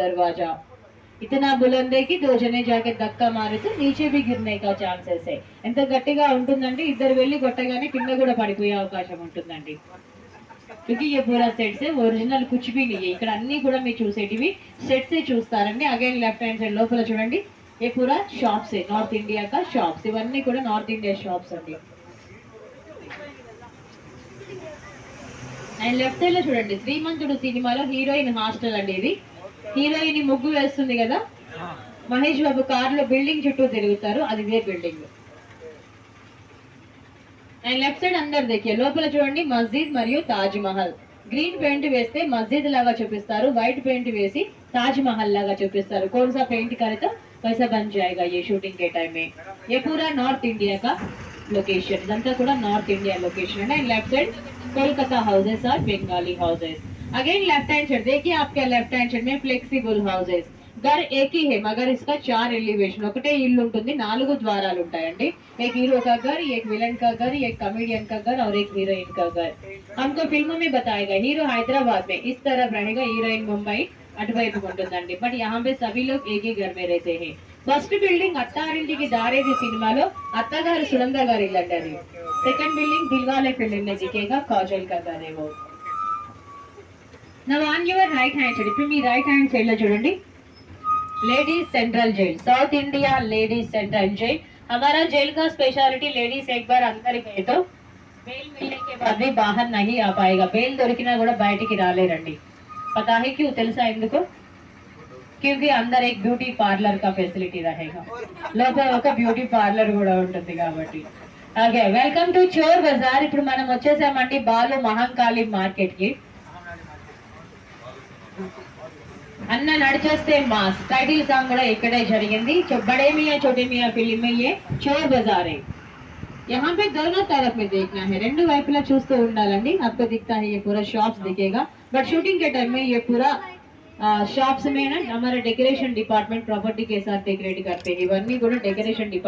दरवाजा इतना बुलंद है कि 2 जने जाके धक्का मारे तो नीचे भी गिरने का चांसेस है ఎంత గట్టిగా ఉంటుందంటే ఇద్దరు వెళ్ళి కొట్టగానే కింద కూడా పడిపోయే అవకాశం ఉంటుందండి क्योंकि ये पूरा सेट से ओरिजिनल कुछ भी नहीं है ఇక్కడ అన్ని కూడా మీరు చూసేటివి సెట్స్ ఏ చూస్తారండి అగైన్ లెఫ్ట్ హ్యాండ్ సైడ్ లోపల చూడండి ये पूरा शॉप्स है नॉर्थ इंडिया का शॉप्स ఇవన్నీ కూడా నార్త్ ఇండియా షాప్స్ అండి అండ్ లెఫ్ట్ సైడ్ లో చూడండి శ్రీమంతుడు సినిమాలో హీరోయిన్ హాస్టల్ అండి ఇది హీరోయిన్ ముగ్గు వేస్తుంది కదా మహేష్ బాబు కార్ లో బిల్డింగ్ చుట్టూ తిరుగుతారు అది ఇదే బిల్డింగ్ అండ్ లెఫ్ట్ సైడ్ అందరు देखिए లోపల చూడండి మస్జిద్ మరియు తాజ్ మహల్ గ్రీన్ పెయింట్ వేస్తే మస్జిద్ లాగా చూపిస్తారు వైట్ పెయింట్ వేసి తాజ్ महल లాగా చూపిస్తారు कौन सा पेंट करे तो वैसा बन जाएगा ये शूटिंग के टाइम में ये पूरा नॉर्थ इंडिया का लोकेशन इదంతా కూడా నార్త్ ఇండియా लोकेशन है लेफ्ट साइड कोलकाता हाउसेस और Bengali houses again left hand side देखिए आपके लेफ्ट हैंड साइड में फ्लेक्सिबल हाउसेस घर एक ही है मगर इसका 4 एलिवेशन ఒకటే ఇల్లు ఉంటుంది 4 ద్వారాలు ఉంటాయండి एक हीरो का घर एक विलन का घर एक कॉमेडियन का घर और एक हीरोइन का घर हमको फिल्मों में बताएगा हीरो हैदराबाद में इस तरफ रहेगा हीरोइन मुंबई అటువైపు ఉంటుందండి బట్ यहाँ पे सभी लोग एक ही घर में रहते हैं ఫస్ట్ బిల్డింగ్ అత్తారింటికి దారేది సినిమాలో అత్తగారు సునంద గారి ఇల్లు అండి అది సెకండ్ బిల్డింగ్ దిల్వాలే ఫిల్మ్ దికేగా కాజల్ का घर है वो now on your right hand side ఇప్పుడు మీ రైట్ హ్యాండ్ సైడ్ లో చూడండి ladies central jail South India ladies central jail हमारा जेल का स्पेशलिटी लेडीज एक बार अंदर गए तो बेल मिलने के बाद भी बाहर नहीं आ पाएगा बेल దొరికినా కూడా బయటికి రాలేరండి पता है क्यों తెలుసా ఎందుకు क्योंकि अंदर एक ब्यूटी पार्लर का फैसिलिटी रहेगा లోపల ఒక బ్యూటీ పార్లర్ కూడా ఉంటుంది కాబట్టి ఓకే వెల్కమ్ టు చోర్ బజార్ ఇప్పుడు మనం వచ్చేసామండి బాలు మహంకాళి మార్కెట్ కి అన్న నడిచేస్తే మాస్ టైటిల్ సాంగ్ కూడా ఇక్కడే జరిగింది బడే మియా छोटे मियां फिल्म में ये चोर बाजार है यहाँ पे दोनों तरफ में देखना है రెండు వైపులా చూస్తూ ఉండాలండి आपको दिखता है ये पूरा शॉप्स दिखेगा बट शूटिंग के टाइम में ये पूरा शॉप्स में ना हमारा डेकोरेशन डिपार्टमेंट प्रॉपर्टी के साथ डेकोरेट करते हैं इवన్నీ కూడా डेकोरेशन